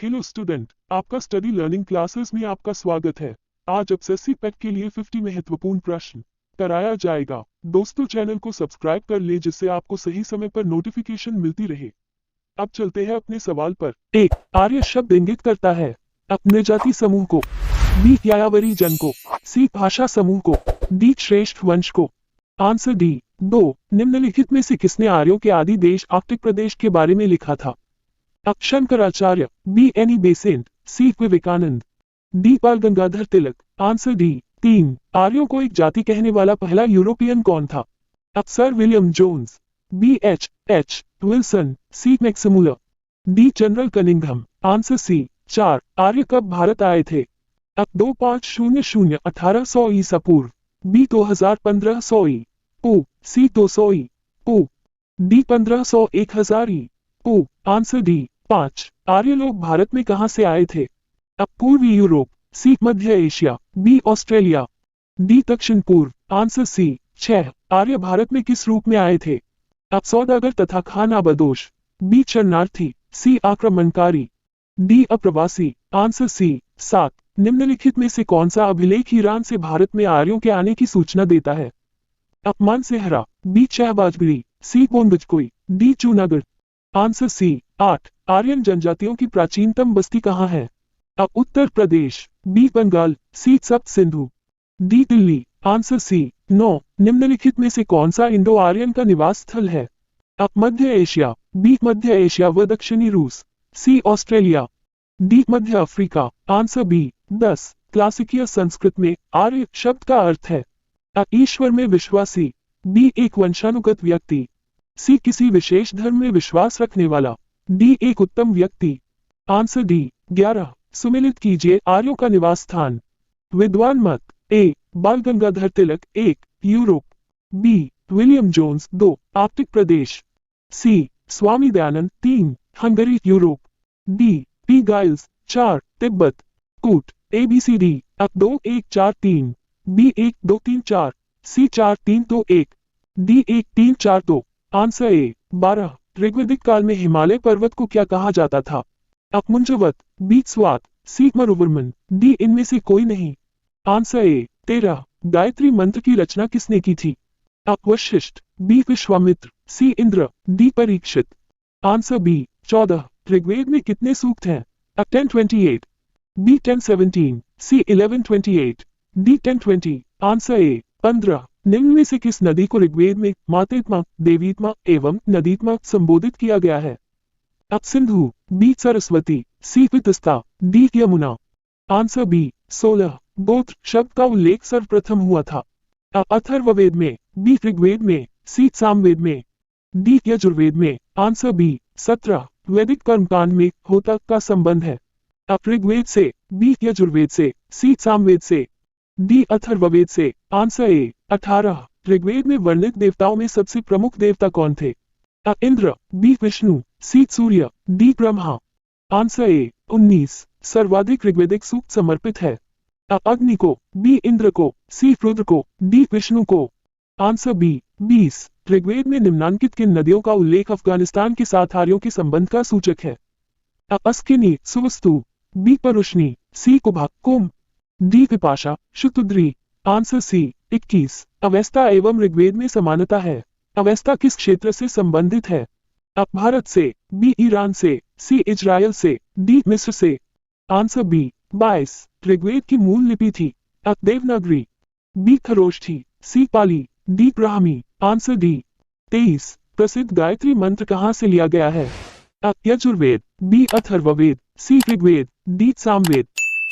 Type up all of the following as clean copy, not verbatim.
Hello student, आपका study learning classes में आपका स्वागत है। आज एसएससी पैट के लिए 50 महत्वपूर्ण प्रश्न कराया जाएगा। दोस्तों, चैनल को सब्सक्राइब कर ले जिससे आपको सही समय पर नोटिफिकेशन मिलती रहे। अब चलते हैं अपने सवाल पर। 1. आर्य शब्द इंगित करता है अपने जाति समूह को, बी. यायावरी जन को, सी. भाषा समूह को, डी. श्रेष्ठ वंश को। Answer D. 2. निम्नलिखित में से किसने आर्यों के आदि देश आर्कटिक प्रदेश के बारे में लिखा था? शंकराचार्य, बी. एनी बेसेंट, सी. विवेकानंद, डी. बाल गंगाधर तिलक। Answer D. 3. आर्यों को एक जाति कहने वाला पहला यूरोपियन कौन था? Sir William Jones, B. H Wilson, C. Max Muller, D. General Cunningham. Answer C. 4. आर्य कब भारत आए थे? 2500 1800 ईसा पूर्व, बी. 2500 ई पू, सी. 200 ई पू, डी. 1500 1000 ई पू। Answer D. 5. आर्य लोग भारत में कहां से आए थे? पूर्वी यूरोप, सी. मध्य एशिया, बी. Australia, D. दक्षिण पूर्व। Answer C. 6. आर्य भारत में किस रूप में आए थे? सौदागर तथा खान आबदोश, बी. शरणार्थी, सी. आक्रमणकारी, डी. अप्रवासी। Answer C. 7. निम्नलिखित में से कौन सा अभिलेख ईरान से भारत में आर्यों के आने की सूचना देता है? Mansehra, B. Shahbazgarhi, C. Gondjakoi, D. Junagadh. Answer C. 8. आर्यन जनजातियों की प्राचीनतम बस्ती कहाँ है? Uttar Pradesh, B. Bengal, C. Sapta Sindhu, D. Delhi. Answer C. 9. निम्नलिखित में से कौन सा इंडो आर्यन का निवास स्थल है? मध्य एशिया, बी. मध्य एशिया व दक्षिणी रूस, सी. Australia, D. मध्य अफ्रीका। Answer B. 10. क्लासिकीय संस्कृत में आर्य शब्द का अर्थ है? ईश्वर में विश्वासी, बी. एक वंशानुगत व्यक्ति, सी. किसी विशेष धर्म में विश्वास रखने वाला, डी. एक उत्तम व्यक्ति। Answer D. 11. सुमेलित कीजिए आर्यों का निवास स्थान। विद्वान मत। A. Bal Gangadhar Tilak 1. Europe, B. William Jones 2. Arctic प्रदेश, C. Swami Dayanand 3. Hungary Europe, D. P. Giles 4. Tibet कूट। ABCD 2 1 4 3, B. 1 2 3 4, C. 4 3 2 1, D. 1 3 4 2। Answer A. 12. ऋग्वैदिक काल में हिमालय पर्वत को क्या कहा जाता था? Munjavat, B. Swat, C. Maruvarman, D. इनमें से कोई नहीं। Answer A. 13. गायत्री मंत्र की रचना किसने की थी? Vashishtha, B. Vishwamitra, C. Indra, D. Parikshit. Answer B. 14. Rigveda में कितने सूक्त हैं? 1028, B. 1017, C. 1128, D. 1020। Answer A. 15. निम्न में से किस नदी को ऋग्वेद में मातेत्मा, देवीत्मा एवं नदीत्मा संबोधित किया गया है? Sindhu, B. Saraswati, C. Vitasta, D. Yamuna. Answer B. 16. गोत्र शब्द का उल्लेख सर्वप्रथम हुआ था? अथर्ववेद में, बी. ऋग्वेद में, सी. सामवेद में, डी. यजुर्वेद में। Answer B. 17. वैदिक कर्मकांड में होता का संबंध है? ऋग्वेद से, बी. यजुर्वेद से, सी. सामवेद से, डी. अथर्ववेद से। Answer A. 18. ऋग्वेद में वर्णित देवताओं में सबसे प्रमुख देवता कौन थे? Indra, B. Vishnu, C. Surya, D. Brahma. Answer A. 19. सर्वाधिक ऋग्वेदिक सूक्त समर्पित है? अग्नि को, बी. इंद्र को, सी. रुद्र को, डी. विष्णु को। Answer B. 20. ऋग्वेद में निम्नांकित किन नदियों का उल्लेख अफगानिस्तान के साथ आर्यों के संबंध का सूचक है? Askini, Suvastu, B. Parushni, C. Kubha, Kumbh, D. Vipasha, Shutudri. Answer C. 21. Avesta एवं ऋग्वेद में समानता है? अवेस्ता किस क्षेत्र से संबंधित है? भारत से, बी. ईरान से, सी. इजराइल से, डी. मिस्र से। Answer B. 22. ऋग्वेद की मूल लिपि थी? देवनागरी, बी. खरोष्ठी थी, C. Pali, D. Brahmi. Answer D. 23. प्रसिद्ध गायत्री मंत्र कहाँ से लिया गया है? Yajurveda, B. Atharvaveda, C. Rigveda, D. Samaveda.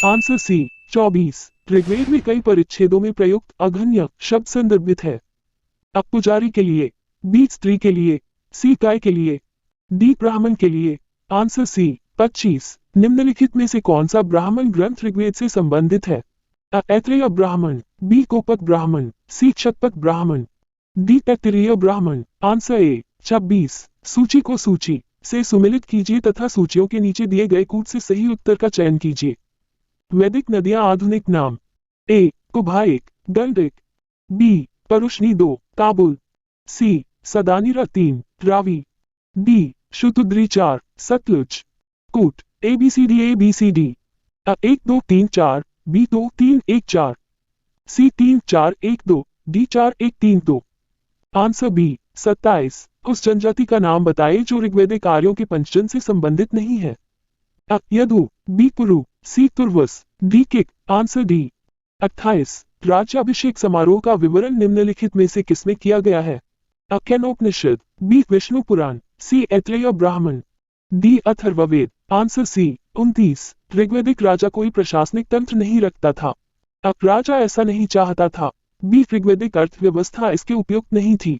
Answer C. 24. Rigveda में कई परिच्छेदों में प्रयुक्त अघन्य शब्द संदर्भित है? पुजारी के लिए, बी. स्त्री के लिए, सी. गाय के लिए, डी. ब्राह्मण के लिए। Answer C. 25. निम्नलिखित में से कौन सा ब्राह्मण ग्रंथ ऋग्वेद से संबंधित है? ऐत्रेय ब्राह्मण, बी. कोपक ब्राह्मण, सी. शतपथ ब्राह्मण, डी. तैत्तिरीय ब्राह्मण। Answer A. 26. सूची को सूची से सुमेलित कीजिए तथा सूचियों के नीचे दिए गए कूट से सही उत्तर का चयन कीजिए। वैदिक नदियां आधुनिक नाम? ए. कुभा 1, गंड 1, बी. परुष्णी 2, काबुल, सी. सदानीरा 3, रावी, डी. शुतुद्री 4, सतलुज, कूट। ABCD A 1 2 3 4 B 2 3 1 4 C 3 4 1 2 D 4 1 3 2। Answer B 27। उस जनजाति का नाम बताइए जो ऋग्वेदिक आर्यों के पंचजन से संबंधित नहीं है। अ Yadu, B Kuru, C Turvasa, D Kik. Answer D 28। राज्याभिषेक समारोह का विवरण निम्नलिखित में से किसमें किया गया है? अ Kenopanishad, B Vishnu Purana, C Aitareya Brahmana, D Atharvaveda. Answer C 29। ऋग्वेदिक राजा कोई प्रशासनिक तंत्र नहीं रखता था। अब राजा ऐसा नहीं चाहता था। बी ऋग्वेदिक अर्थव्यवस्था इसके उपयुक्त नहीं थी।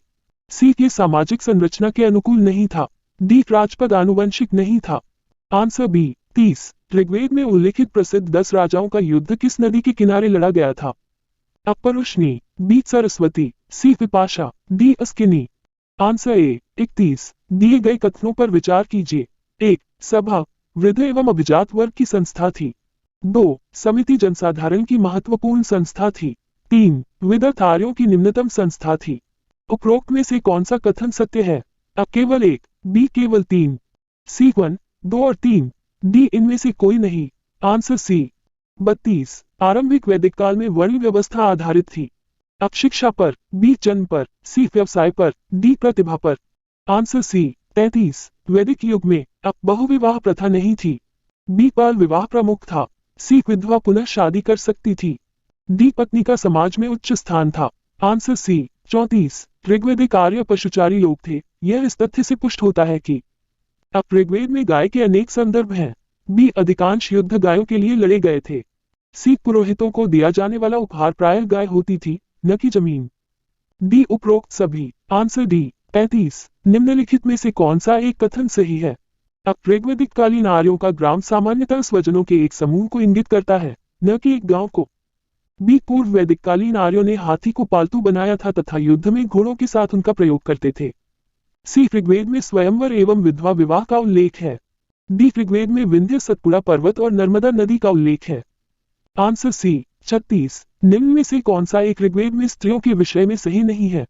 सी के सामाजिक संरचना के अनुकूल नहीं था। डी राजपद आनुवंशिक नहीं था। Answer B 30। ऋग्वेद में उल्लेखित प्रसिद्ध 10 राजाओं का युद्ध किस नदी के किनारे लड़ा गया था? अ Parushni, B Saraswati, C Vipasha, D Askini. Answer A 31। दिए गए कथनों पर विचार कीजिए। 1. सभा वृद्ध एवं अभिजात वर्ग की संस्था थी। 2. समिति जनसाधारण की महत्वपूर्ण संस्था थी। 3. विदर्थ आर्यों की निम्नतम संस्था थी। उपरोक्त में से कौन सा कथन सत्य है? अ केवल 1, बी केवल 3, सी 1, 2 और 3, डी इनमें से कोई नहीं। Answer C 32। आरंभिक वैदिक काल में वर्ण व्यवस्था आधारित थी। अब शिक्षा पर, बी जन्म पर, सी व्यवसाय पर, डी प्रतिभा पर। Answer C 33। वैदिक युग में अब बहुविवाह प्रथा नहीं थी। बी बाल विवाह प्रमुख था, सी विधवा पुनः शादी कर सकती थी, डी पत्नी का समाज में उच्च स्थान था। Answer C 34। ऋग्वेदिक आर्य पशुचारी लोग थे। यह इस तथ्य से पुष्ट होता है कि अब ऋग्वेद में गाय के अनेक संदर्भ हैं। बी अधिकांश युद्ध गायों के लिए लड़े गए थे। सी पुरोहितों को दिया जाने वाला उपहार प्रायः गाय होती थी, न कि जमीन। डी उपरोक्त सभी। Answer D 35। निम्नलिखित में से कौन सा एक कथन सही है? अब ऋग्वेदिक कालीन आर्यों का ग्राम सामान्यतः स्वजनों के एक समूह को इंगित करता है, न कि एक गांव को। बी पूर्व वैदिक कालीन आर्यों ने हाथी को पालतू बनाया था तथा युद्ध में घोड़ों के साथ उनका प्रयोग करते थे। सी ऋग्वेद में स्वयंवर एवं विधवा विवाह का उल्लेख है। डी ऋग्वेद में विंध्य सतपुड़ा पर्वत और नर्मदा नदी का उल्लेख है। Answer C 36। निम्न में से कौन सा एक ऋग्वेद में स्त्रियों के विषय में सही नहीं है?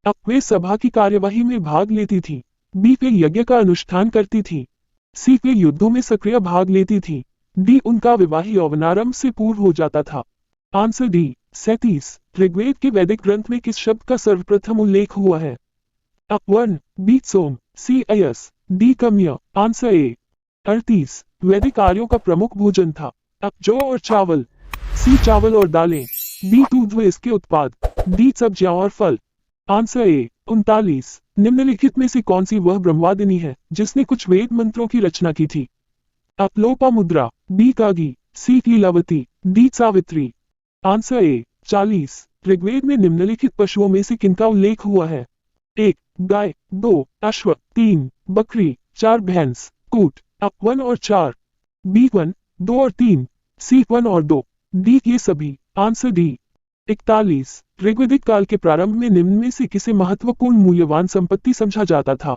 अब वे सभा की कार्यवाही में भाग लेती थी। बी वे यज्ञ का अनुष्ठान करती थी, सी वे युद्धों में सक्रिय भाग लेती थी, डी उनका विवाह यौवनारंभ से पूर्व हो जाता था। Answer D 37। ऋग्वेद के वैदिक ग्रंथ में किस शब्द का सर्वप्रथम उल्लेख हुआ है? अब वर्ण, बी सोम, सी अयस, डी कम्य। Answer A 38। वैदिक आर्यों का प्रमुख भोजन था अब जौ और चावल, सी चावल और दालें, बी दूध व इसके उत्पाद, डी सब्जियां और फल। Answer A 39। निम्नलिखित में से कौन सी वह ब्रह्मवादिनी है जिसने कुछ वेद मंत्रों की रचना की थी? अ Lopamudra, B Kagi, C Lilavati, D Savitri. Answer A 40। Rigveda में निम्नलिखित पशुओं में से किनका उल्लेख हुआ है? 1. गाय, 2. अश्व, 3. बकरी, 4. भैंस, ऊंट। अ 1 और 4, बी 1, 2 और 3, सी 1 और 2, डी ये सभी। Answer D 41। ऋग्वेदिक काल के प्रारंभ में निम्न में से किसे महत्वपूर्ण मूल्यवान संपत्ति समझा जाता था?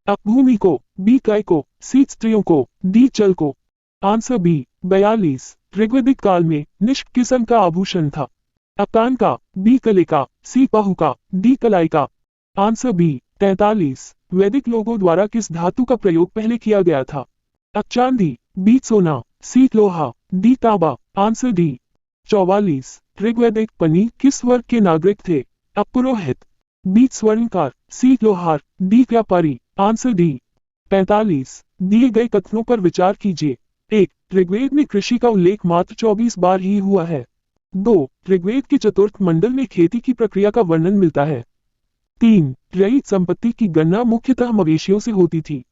अ भूमि को, बी गाय को, सी स्त्रियों को, डी जल को। Answer B 42। ऋग्वेदिक काल में निष्क किस्म का आभूषण था। अ कान का, बी कले का, सी बाहु का, डी कलाई का। Answer B 43। वैदिक लोगों द्वारा किस धातु का प्रयोग पहले किया गया था? अ चांदी, बी सोना, सी लोहा, डी तांबा। Answer D 44। ऋग्वेदिक पनी किस वर्ग के नागरिक थे? अ पुरोहित, बी स्वर्णकार, सी लोहार, डी व्यापारी। Answer D 45। दिए गए कथनों पर विचार कीजिए। 1. ऋग्वेद में कृषि का उल्लेख मात्र 24 बार ही हुआ है। 2. ऋग्वेद के चतुर्थ मंडल में खेती की प्रक्रिया का वर्णन मिलता है। 3. रयित संपत्ति की गणना मुख्यतः मवेशियों से होती थी।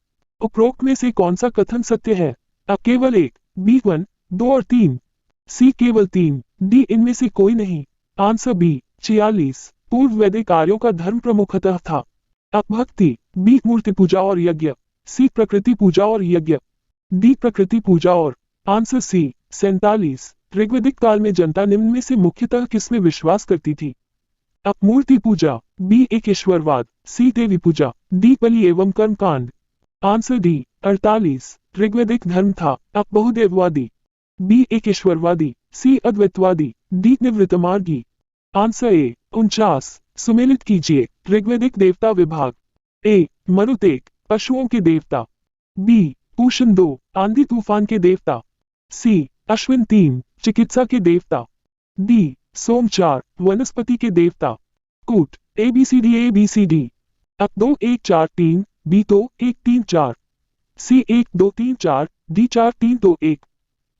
उपरोक्त में से कौन सा कथन सत्य है? अ केवल 1, बी 1, 2 और 3, सी केवल 3, डी इनमें से कोई नहीं। Answer B 46। पूर्व वैदिक आर्यों का धर्म प्रमुखतः था। अ भक्ति, बी मूर्ति पूजा और यज्ञ, सी प्रकृति पूजा और यज्ञ, डी प्रकृति पूजा और। Answer C 47। ऋग्वेदिक काल में जनता निम्न में से मुख्यतः किसमें विश्वास करती थी? अ मूर्ति पूजा, बी एकेश्वरवाद, सी देवी पूजा, डी बलि एवं कर्मकांड। Answer D 48। ऋग्वेदिक धर्म था अ बहुदेववादी, बी एकेश्वरवादी, सी अद्वैतवादी, डी निवृत्तमार्गी। Answer A 49। सुमेलित कीजिए। ऋग्वेदिक देवता विभाग। ए मरुतेक, पशुओं के देवता, बी पूषण 2, आंधी तूफान के देवता। सी, अश्विन 3, चिकित्सा के देवता। डी, सोम 4, वनस्पति के देवता। कूट ABCD। अब 2 1 4 3, बी तो 1 3 4, सी 1 2 3 4, डी 4 3 2 1।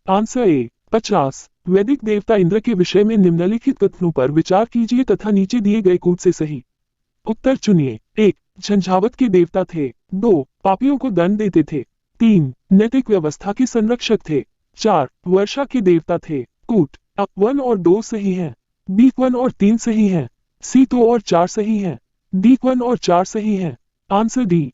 Answer A 50। वैदिक देवता इंद्र के विषय में निम्नलिखित कथनों पर विचार कीजिए तथा नीचे दिए गए कूट से सही उत्तर चुनिए। 1. झंझावत के देवता थे। 2. पापियों को दंड देते थे। 3. नैतिक व्यवस्था के संरक्षक थे। 4. वर्षा के देवता थे। कूट अब 1 और 2 सही हैं। बी 1 और 3 सही हैं। सी 2 और 4 सही हैं। डी 1 और 4 सही हैं। Answer D